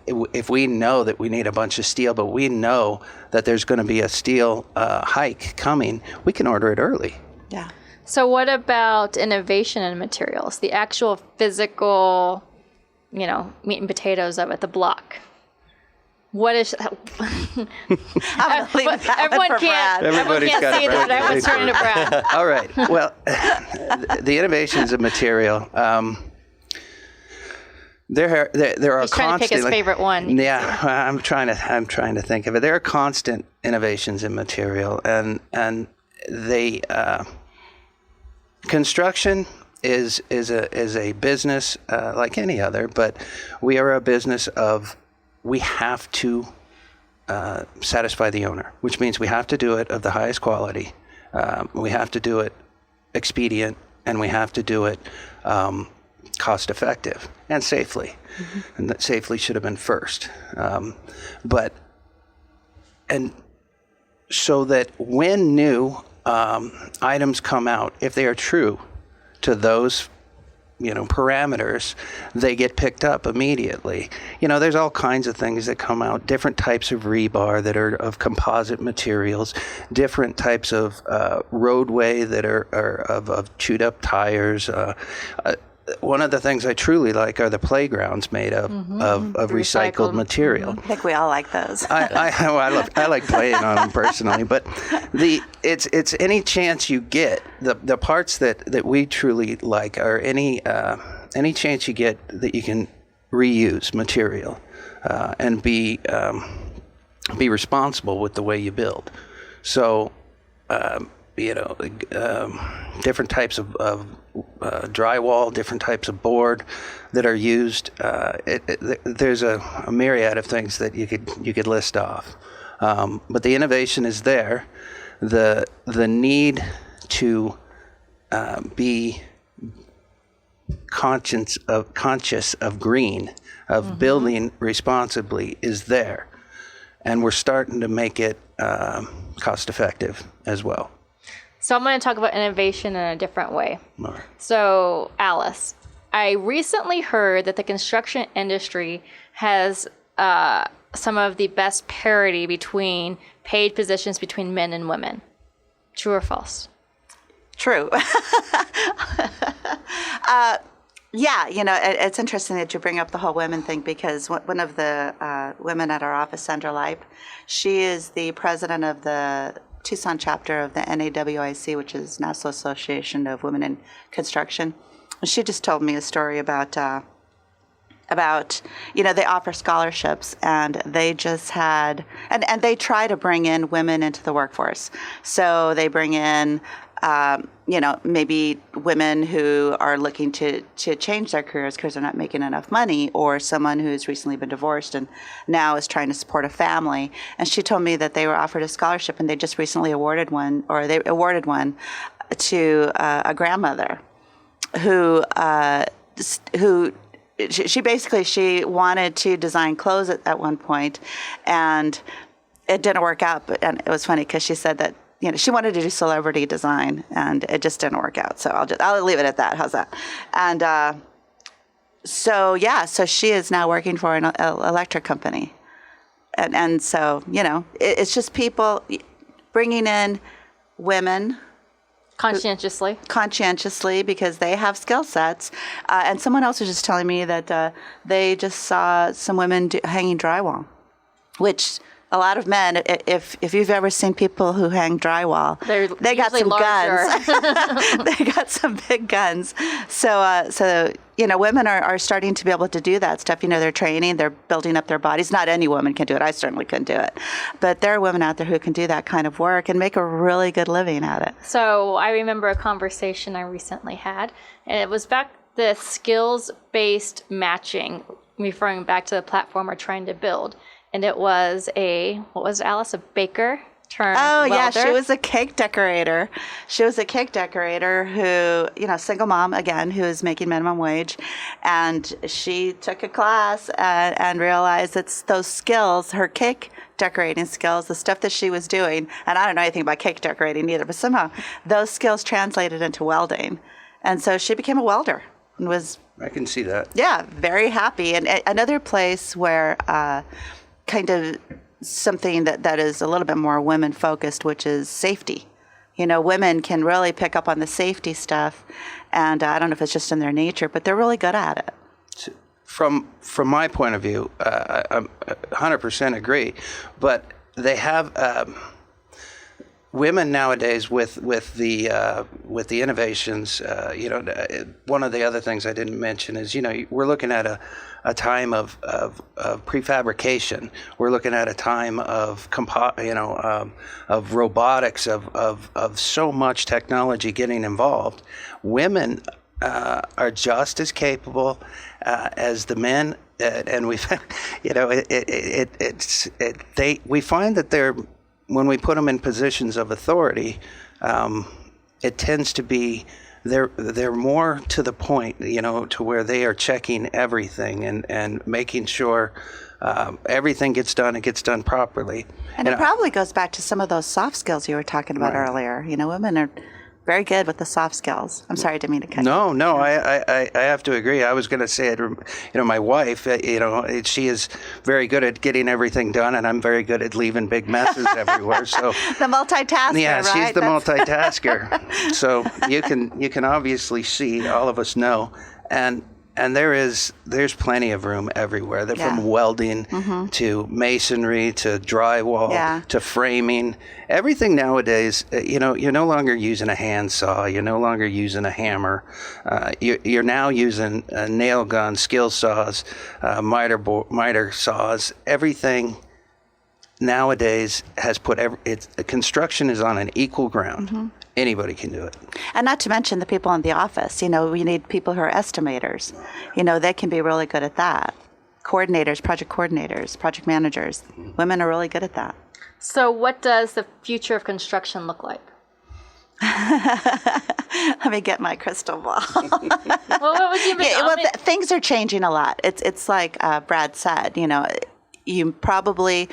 [SPEAKER 4] if we know that we need a bunch of steel, but we know that there's going to be a steel hike coming, we can order it early.
[SPEAKER 5] Yeah.
[SPEAKER 2] So what about innovation in materials, the actual physical, meat and potatoes of it, the block? What is
[SPEAKER 5] I'm gonna leave that one for Brad.
[SPEAKER 2] Everyone can't see that. Everyone's turning to Brad.
[SPEAKER 4] All right. Well, the innovations of material. There are
[SPEAKER 2] He's trying to pick his favorite one.
[SPEAKER 4] Yeah, I'm trying to think of it. There are constant innovations in material, and they construction is a business like any other, but we are a business of, we have to satisfy the owner, which means we have to do it of the highest quality. We have to do it expedient, and we have to do it cost effective and safely. Mm-hmm. And that safely should have been first. And so that when new items come out, if they are true to those parameters, they get picked up immediately. There's all kinds of things that come out, different types of rebar that are of composite materials, different types of roadway that are of chewed up tires. One of the things I truly like are the playgrounds made of recycled material.
[SPEAKER 5] I think we all like those.
[SPEAKER 4] I like playing on them personally, but it's any chance you get. The parts that we truly like are any chance you get that you can reuse material and be responsible with the way you build. So different types of drywall, different types of board that are used. There's a myriad of things that you could list off, but the innovation is there. The need to be conscious of green, of building responsibly is there, and we're starting to make it cost effective as well.
[SPEAKER 2] So I'm going to talk about innovation in a different way.
[SPEAKER 4] Right.
[SPEAKER 2] So, Alice, I recently heard that the construction industry has some of the best parity between paid positions between men and women. True or false?
[SPEAKER 5] True. Yeah, it's interesting that you bring up the whole women thing, because one of the women at our office, Sandra Leip, she is the president of the Tucson chapter of the NAWIC, which is National Association of Women in Construction. And she just told me a story about they offer scholarships, and they just had, and they try to bring in women into the workforce. So they bring in, maybe women who are looking to change their careers because they're not making enough money, or someone who's recently been divorced and now is trying to support a family. And she told me that they were offered a scholarship, and they just recently awarded one to a grandmother who she wanted to design clothes at one point, and it didn't work out. And it was funny because she said that she wanted to do celebrity design, and it just didn't work out. So I'll leave it at that. How's that? And so she is now working for an electric company, and so it's just people bringing in women. Conscientiously, because they have skill sets. And someone else was just telling me that they just saw some women hanging drywall, which a lot of men, if you've ever seen people who hang drywall, they got some guns. They got some big guns. So women are starting to be able to do that stuff. They're training, they're building up their bodies. Not any woman can do it. I certainly couldn't do it. But there are women out there who can do that kind of work and make a really good living at it.
[SPEAKER 2] So I remember a conversation I recently had, and it was back the skills-based matching, referring back to the platform we're trying to build. And it was Alice, a baker turned welder?
[SPEAKER 5] Yeah, she was a cake decorator. She was a cake decorator who, single mom, again, who is making minimum wage. And she took a class and realized it's those skills, her cake decorating skills, the stuff that she was doing. And I don't know anything about cake decorating either, but somehow those skills translated into welding. And so she became a welder and was...
[SPEAKER 4] I can see that.
[SPEAKER 5] Yeah, very happy. And another place where... kind of something that is a little bit more women focused, which is safety. Women can really pick up on the safety stuff, and I don't know if it's just in their nature, but they're really good at it.
[SPEAKER 4] From my point of view, I 100% agree, but they have women nowadays with the innovations. One of the other things I didn't mention is we're looking at a time of prefabrication. We're looking at a time of of robotics, of so much technology getting involved. Women are just as capable as the men, and we we find that they're, when we put them in positions of authority, it tends to be they're more to the point, to where they are checking everything and making sure everything gets done. It gets done properly.
[SPEAKER 5] And it probably goes back to some of those soft skills you were talking about earlier. Women very good with the soft skills. I'm sorry, I didn't mean to cut you.
[SPEAKER 4] No, I have to agree. I was going to say it. My wife, she is very good at getting everything done, and I'm very good at leaving big messes everywhere. So
[SPEAKER 5] The multitasker,
[SPEAKER 4] yeah,
[SPEAKER 5] right?
[SPEAKER 4] she's the multitasker. So you can obviously see, all of us know, and there's plenty of room everywhere. They're
[SPEAKER 5] Yeah.
[SPEAKER 4] from welding to masonry to drywall to framing. Everything nowadays, you're no longer using a handsaw. You're no longer using a hammer. You're now using nail guns, skill saws, miter saws. Everything nowadays has put construction is on an equal ground. Anybody can do it.
[SPEAKER 5] And not to mention the people in the office. We need people who are estimators. They can be really good at that. Coordinators, project managers. Women are really good at that.
[SPEAKER 2] So what does the future of construction look like?
[SPEAKER 5] Let me get my crystal ball.
[SPEAKER 2] Well, what would you be?
[SPEAKER 5] Things are changing a lot. It's like Brad said, you probably,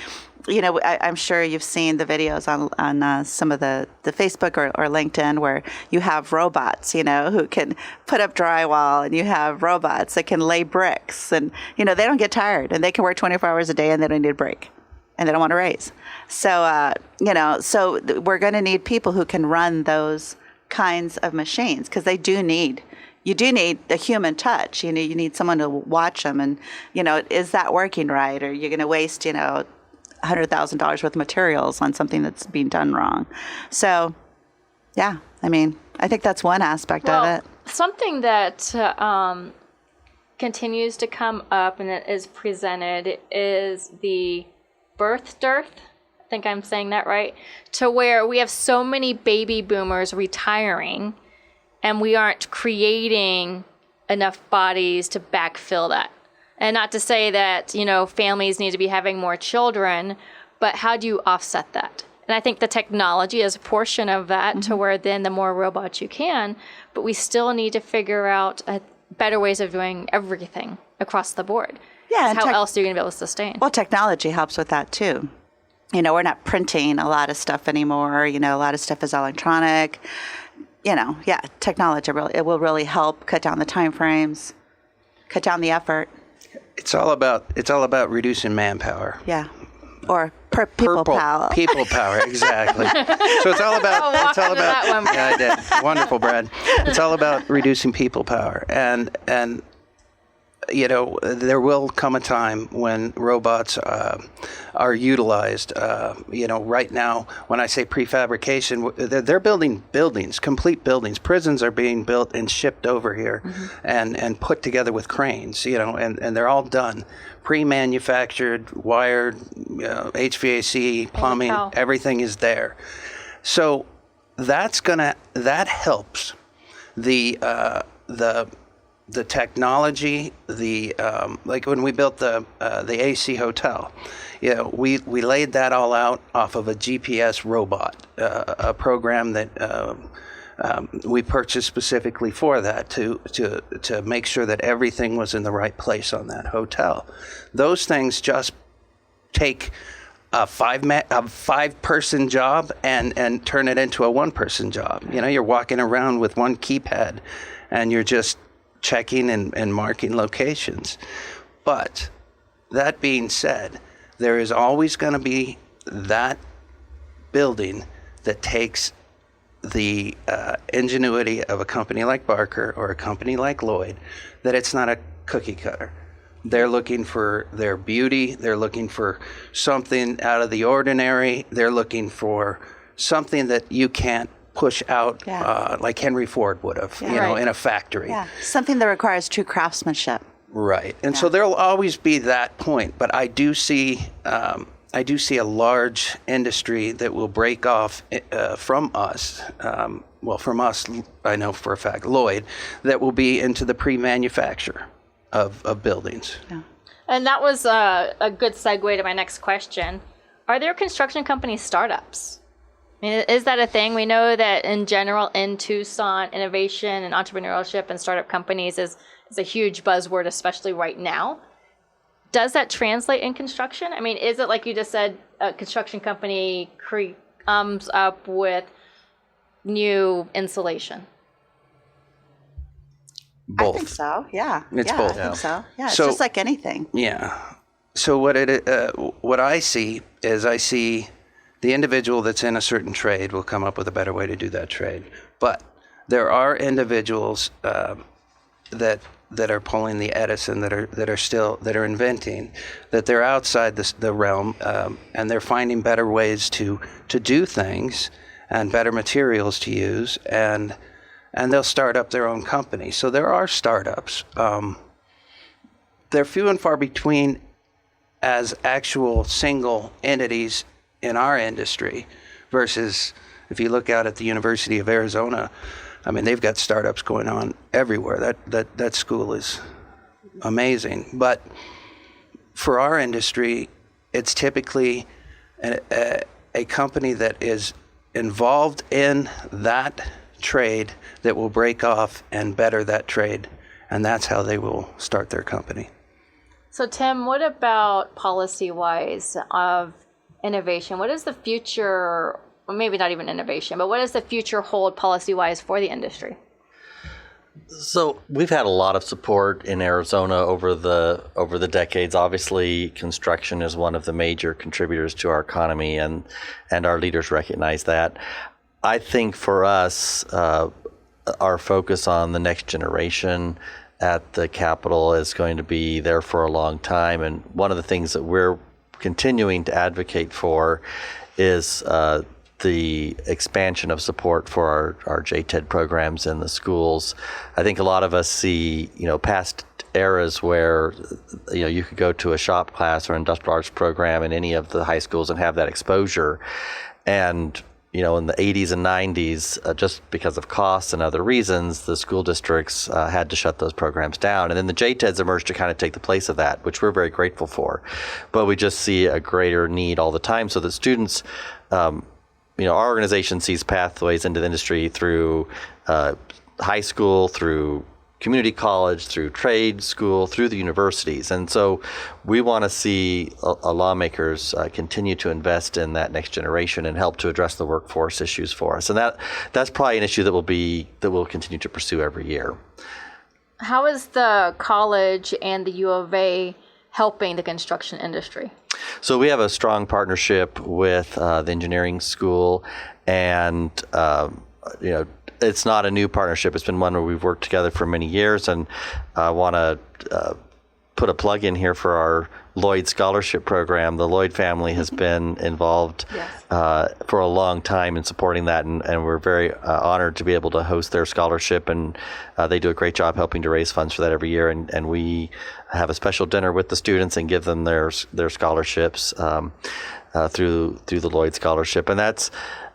[SPEAKER 5] I'm sure you've seen the videos on some of the Facebook or LinkedIn where you have robots, who can put up drywall, and you have robots that can lay bricks, and, they don't get tired, and they can work 24 hours a day, and they don't need a break, and they don't want to raise. So, so we're going to need people who can run those kinds of machines, because you do need a human touch. You need someone to watch them, and, is that working right? Or you're going to waste, $100,000 worth of materials on something that's being done wrong. So, yeah, I think that's one aspect of it.
[SPEAKER 2] Something that continues to come up and it is presented is the birth dearth. I think I'm saying that right. To where we have so many baby boomers retiring, and we aren't creating enough bodies to backfill that. And not to say that, families need to be having more children, but how do you offset that? And I think the technology is a portion of that, to where then the more robots you can, but we still need to figure out better ways of doing everything across the board.
[SPEAKER 5] Yeah. And
[SPEAKER 2] how else are you going to be able to sustain?
[SPEAKER 5] Well, technology helps with that too. We're not printing a lot of stuff anymore. A lot of stuff is electronic. Technology it will really help cut down the time frames, cut down the effort.
[SPEAKER 4] It's all about reducing manpower.
[SPEAKER 5] Yeah. Or people power.
[SPEAKER 4] People power, exactly. So it's all about.
[SPEAKER 2] That one, Brad.
[SPEAKER 4] Yeah, I did. Wonderful, Brad. It's all about reducing people power, and there will come a time when robots are utilized. Right now, when I say prefabrication, they're building buildings, complete buildings. Prisons are being built and shipped over here, and put together with cranes. And they're all done, pre-manufactured, wired, HVAC, plumbing, everything is there. So that helps the technology, like when we built the AC hotel, we laid that all out off of a GPS robot, a program that we purchased specifically for that to make sure that everything was in the right place on that hotel. Those things just take a five-person job and turn it into a one-person job. You're walking around with one keypad, and you're just checking and marking locations. But that being said, there is always going to be that building that takes the ingenuity of a company like Barker or a company like Lloyd, that it's not a cookie cutter. They're looking for their beauty. They're looking for something out of the ordinary. They're looking for something that you can't push out like Henry Ford would have, in a factory.
[SPEAKER 5] Yeah, something that requires true craftsmanship.
[SPEAKER 4] Right, and so there'll always be that point. But I do see a large industry that will break off from us. From us, I know for a fact, Lloyd, that will be into the pre-manufacture of buildings.
[SPEAKER 2] Yeah. And that was a good segue to my next question. Are there construction company startups? I mean, is that a thing? We know that in general in Tucson, innovation and entrepreneurship and startup companies is a huge buzzword, especially right now. Does that translate in construction? I mean, is it like you just said, a construction company comes up with new insulation?
[SPEAKER 4] Both.
[SPEAKER 5] I think so. Yeah.
[SPEAKER 4] It's
[SPEAKER 5] yeah,
[SPEAKER 4] both.
[SPEAKER 5] I think so. Yeah. It's
[SPEAKER 4] So-
[SPEAKER 5] just like anything.
[SPEAKER 4] Yeah. So what I see is the individual that's in a certain trade will come up with a better way to do that trade. But there are individuals that are pulling the Edison, that are inventing, that they're outside the realm, and they're finding better ways to do things and better materials to use, and they'll start up their own company. So there are startups. They're few and far between as actual single entities in our industry versus if you look out at the University of Arizona, I mean, they've got startups going on everywhere. That school is amazing. But for our industry, it's typically a company that is involved in that trade that will break off and better that trade. And that's how they will start their company.
[SPEAKER 2] So Tim, what about policy-wise of innovation? What is the future, or maybe not even innovation, but what does the future hold policy-wise for the industry?
[SPEAKER 3] So we've had a lot of support in Arizona over the decades. Obviously, construction is one of the major contributors to our economy, and our leaders recognize that. I think for us, our focus on the next generation at the Capitol is going to be there for a long time. And one of the things that we're continuing to advocate for is the expansion of support for our JTED programs in the schools. I think a lot of us see, past eras where, you could go to a shop class or industrial arts program in any of the high schools and have that exposure. And in the 80s and 90s, just because of costs and other reasons, the school districts had to shut those programs down. And then the JTEDs emerged to kind of take the place of that, which we're very grateful for. But we just see a greater need all the time so that students, our organization sees pathways into the industry through high school, through community college, through trade school, through the universities. And so we want to see lawmakers continue to invest in that next generation and help to address the workforce issues for us. And that's probably an issue that we'll continue to pursue every year.
[SPEAKER 2] How is the college and the U of A helping the construction industry?
[SPEAKER 3] So we have a strong partnership with the engineering school, and it's not a new partnership. It's been one where we've worked together for many years, and I want to put a plug in here for our Lloyd Scholarship Program. The Lloyd family has been involved for a long time in supporting that, and we're very honored to be able to host their scholarship, and they do a great job helping to raise funds for that every year, and we have a special dinner with the students and give them their scholarships through the Lloyd Scholarship, and that's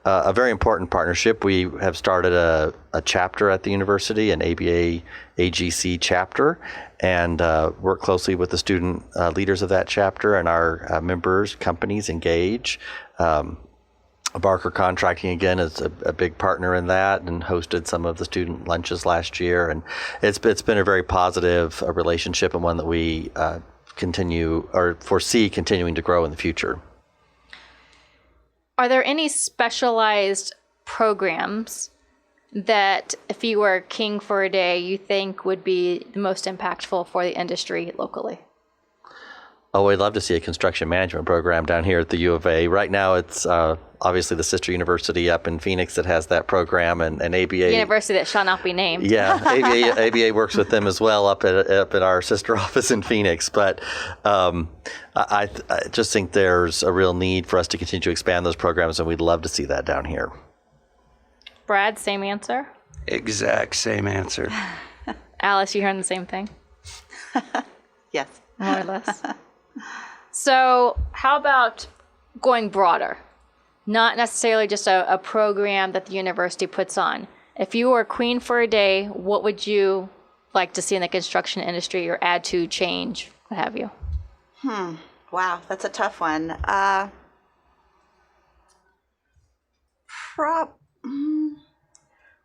[SPEAKER 3] a very important partnership. We have started a chapter at the university, an ABA AGC chapter, and work closely with the student leaders of that chapter and our members, companies engage. Barker Contracting, again, is a big partner in that and hosted some of the student lunches last year. And it's been a very positive relationship, and one that we foresee continuing to grow in the future.
[SPEAKER 2] Are there any specialized programs that, if you were king for a day, you think would be the most impactful for the industry locally?
[SPEAKER 3] Oh, we'd love to see a construction management program down here at the U of A. Right now, it's obviously the sister university up in Phoenix that has that program, and ABA.
[SPEAKER 2] University that shall not be named.
[SPEAKER 3] Yeah, ABA works with them as well up at our sister office in Phoenix. But I just think there's a real need for us to continue to expand those programs, and we'd love to see that down here.
[SPEAKER 2] Brad, same answer?
[SPEAKER 4] Exact same answer.
[SPEAKER 2] Alice, you hearing the same thing?
[SPEAKER 5] Yes.
[SPEAKER 2] More or less. So how about going broader? Not necessarily just a program that the university puts on. If you were queen for a day, what would you like to see in the construction industry or add to, change, what have you?
[SPEAKER 5] Wow, that's a tough one. I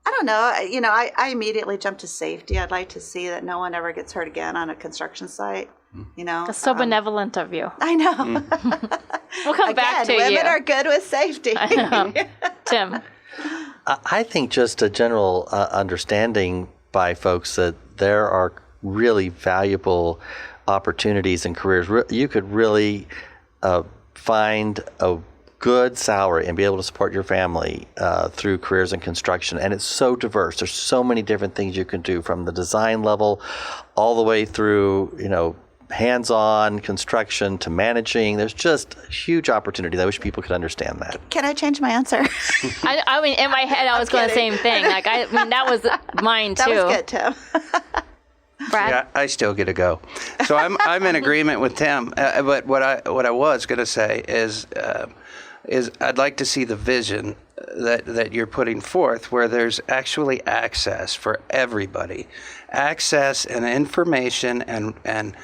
[SPEAKER 5] don't know. I immediately jump to safety. I'd like to see that no one ever gets hurt again on a construction site.
[SPEAKER 2] That's so benevolent of you.
[SPEAKER 5] I know.
[SPEAKER 2] We'll come back to you.
[SPEAKER 5] Women are good with safety.
[SPEAKER 2] I know. Tim.
[SPEAKER 3] I think just a general understanding by folks that there are really valuable opportunities and careers. You could really find a good salary and be able to support your family through careers in construction. And it's so diverse. There's so many different things you can do, from the design level all the way through, hands-on construction to managing. There's just huge opportunities. I wish people could understand that.
[SPEAKER 5] Can I change my answer?
[SPEAKER 2] I mean, in my head, I was going the same thing. Like, that was mine too.
[SPEAKER 5] That was good, Tim.
[SPEAKER 2] Brad?
[SPEAKER 4] Yeah, I still get to go. So I'm in agreement with Tim. But what I was going to say is I'd like to see the vision that you're putting forth, where there's actually access for everybody, access and information, and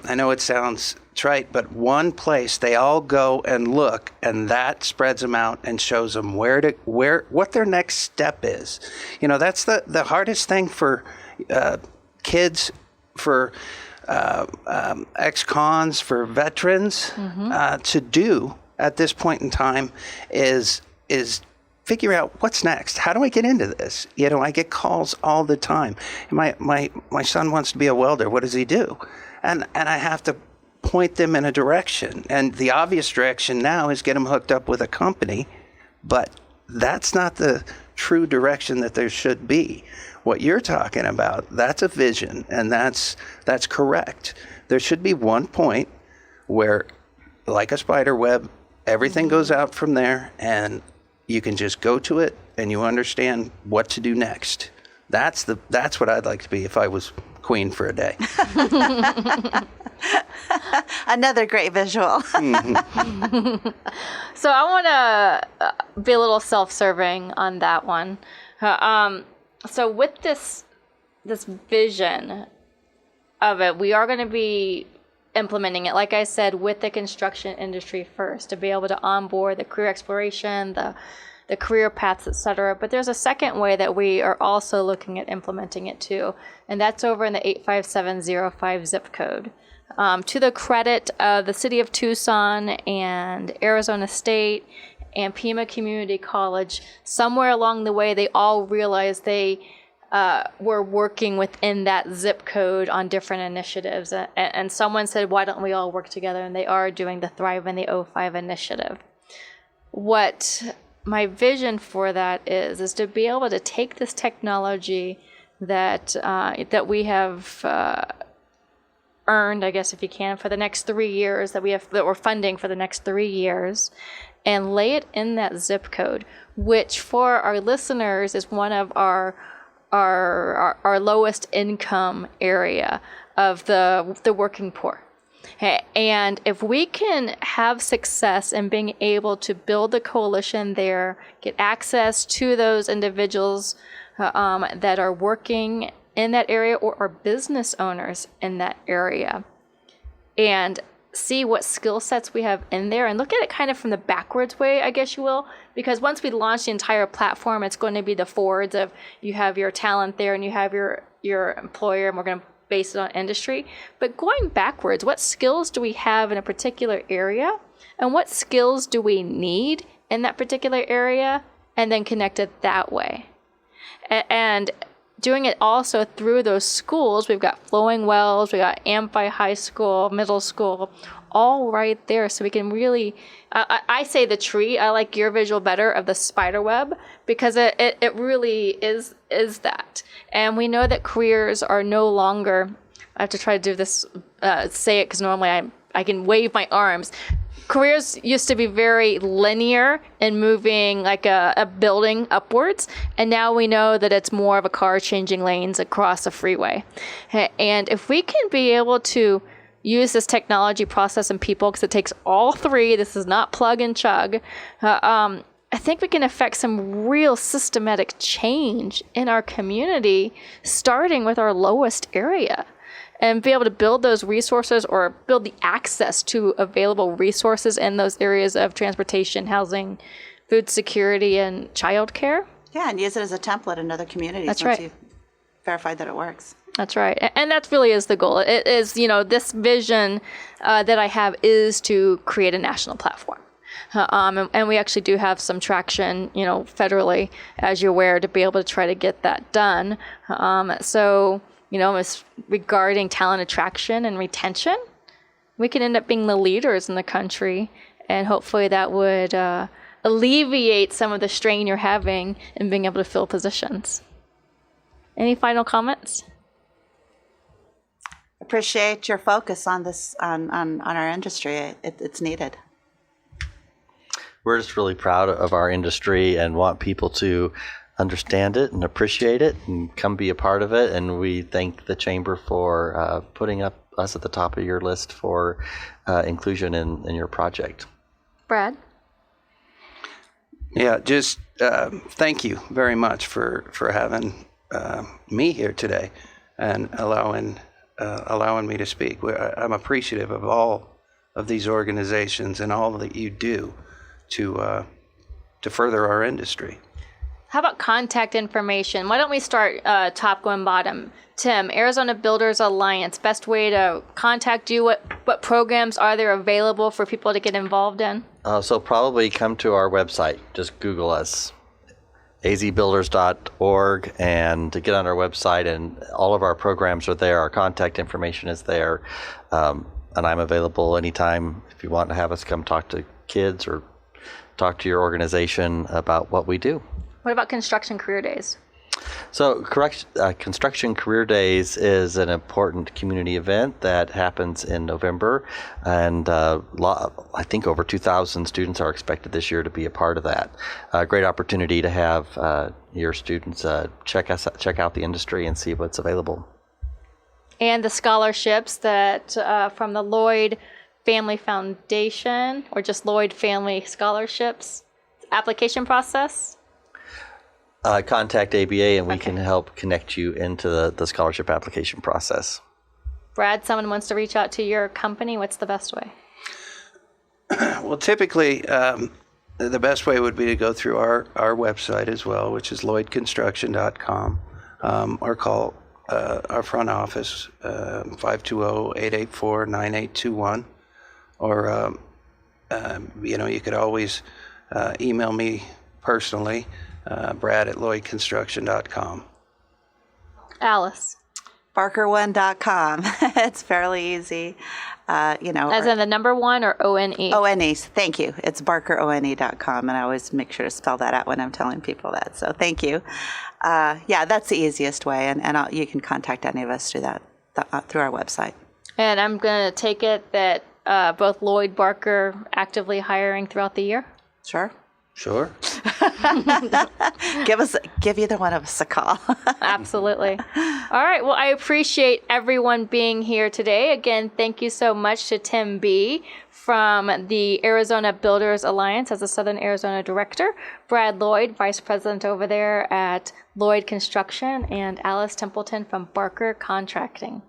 [SPEAKER 4] I know it sounds trite, but one place they all go and look, and that spreads them out and shows them what their next step is. That's the hardest thing for kids, for ex-cons, for veterans to do at this point in time is figure out what's next. How do I get into this? I get calls all the time. My son wants to be a welder. What does he do? And I have to point them in a direction. And the obvious direction now is get them hooked up with a company, but that's not the true direction that there should be. What you're talking about, that's a vision, and that's correct. There should be one point where, like a spider web, everything goes out from there, and you can just go to it and you understand what to do next. That's what I'd like to be if I was queen for a day.
[SPEAKER 5] Another great visual.
[SPEAKER 2] So I want to be a little self-serving on that one. So with this vision of it, we are going to be implementing it, like I said, with the construction industry first, to be able to onboard the career exploration, the career paths, etc. But there's a second way that we are also looking at implementing it too, and that's over in the 85705 zip code. To the credit of the city of Tucson and Arizona State and Pima Community College, somewhere along the way, they all realized they were working within that zip code on different initiatives. And someone said, why don't we all work together? And they are doing the Thrive in the 05 initiative. What my vision for that is to be able to take this technology that we have earned, I guess if you can, for the next 3 years, that we're funding for the next 3 years, and lay it in that zip code, which for our listeners is one of our lowest income area of the working poor. And if we can have success in being able to build a coalition there, get access to those individuals that are working in that area or are business owners in that area, and see what skill sets we have in there and look at it kind of from the backwards way, I guess you will, because once we launch the entire platform, it's going to be the forwards of you have your talent there and you have your employer, and we're going to base it on industry. But going backwards, what skills do we have in a particular area, and what skills do we need in that particular area, and then connect it that way. And doing it also through those schools. We've got Flowing Wells, we got Amphi High School, middle school, all right there. So we can really, I say the tree, I like your visual better of the spider web, because it really is that. And we know that careers are no longer, I have to try to do this, say it because normally I can wave my arms. Careers used to be very linear in moving like a building upwards, and now we know that it's more of a car changing lanes across a freeway. And if we can be able to use this technology, process, and people, because it takes all three, this is not plug and chug, I think we can affect some real systematic change in our community, starting with our lowest area. And be able to build those resources or build the access to available resources in those areas of transportation, housing, food security, and childcare.
[SPEAKER 5] Yeah, and use it as a template in other communities.
[SPEAKER 2] That's
[SPEAKER 5] once
[SPEAKER 2] right.
[SPEAKER 5] you've verified that it works.
[SPEAKER 2] That's right. And that really is the goal. It is, this vision that I have is to create a national platform. And we actually do have some traction, federally, as you're aware, to be able to try to get that done. So, as regarding talent attraction and retention, we can end up being the leaders in the country, and hopefully that would alleviate some of the strain you're having in being able to fill positions. Any final comments?
[SPEAKER 5] Appreciate your focus on this, on our industry. It's needed.
[SPEAKER 3] We're just really proud of our industry and want people to understand it and appreciate it and come be a part of it. And we thank the Chamber for putting up us at the top of your list for inclusion in your project.
[SPEAKER 2] Brad?
[SPEAKER 4] Yeah, just thank you very much for having me here today and allowing me to speak. I'm appreciative of all of these organizations and all that you do to further our industry.
[SPEAKER 2] How about contact information? Why don't we start top going bottom? Tim, Arizona Builders Alliance, best way to contact you. What programs are there available for people to get involved in?
[SPEAKER 3] So probably come to our website. Just Google us, azbuilders.org, and to get on our website, and all of our programs are there. Our contact information is there. And I'm available anytime if you want to have us come talk to kids or talk to your organization about what we do.
[SPEAKER 2] What about Construction Career Days?
[SPEAKER 3] So Construction Career Days is an important community event that happens in November, and I think over 2,000 students are expected this year to be a part of that. A great opportunity to have your students check out the industry and see what's available.
[SPEAKER 2] And the scholarships that from the Lloyd Family Foundation, or just Lloyd Family Scholarships application process?
[SPEAKER 3] Contact ABA and we can help connect you into the scholarship application process.
[SPEAKER 2] Brad, someone wants to reach out to your company. What's the best way?
[SPEAKER 4] Well, typically, the best way would be to go through our website as well, which is lloydconstruction.com, or call our front office, 520-884-9821. Or, you could always email me personally, brad@lloydconstruction.com.
[SPEAKER 2] Alice?
[SPEAKER 5] Barker1.com. It's fairly easy.
[SPEAKER 2] As in the number one, or O-N-E?
[SPEAKER 5] O-N-E. Thank you. It's barkerone.com, and I always make sure to spell that out when I'm telling people that. So thank you. That's the easiest way, and you can contact any of us through that through our website. And
[SPEAKER 2] I'm going to take it that both Lloyd, Barker actively hiring throughout the year?
[SPEAKER 5] Sure. Give either one of us a call.
[SPEAKER 2] Absolutely. All right. Well, I appreciate everyone being here today. Again, thank you so much to Tim B. from the Arizona Builders Alliance as the Southern Arizona Director, Brad Lloyd, Vice President over there at Lloyd Construction, and Alice Templeton from Barker Contracting.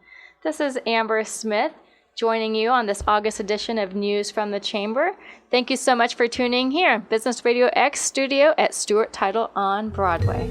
[SPEAKER 2] This is Amber Smith, joining you on this August edition of News from the Chamber. Thank you so much for tuning here. Business Radio X studio at Stewart Title on Broadway.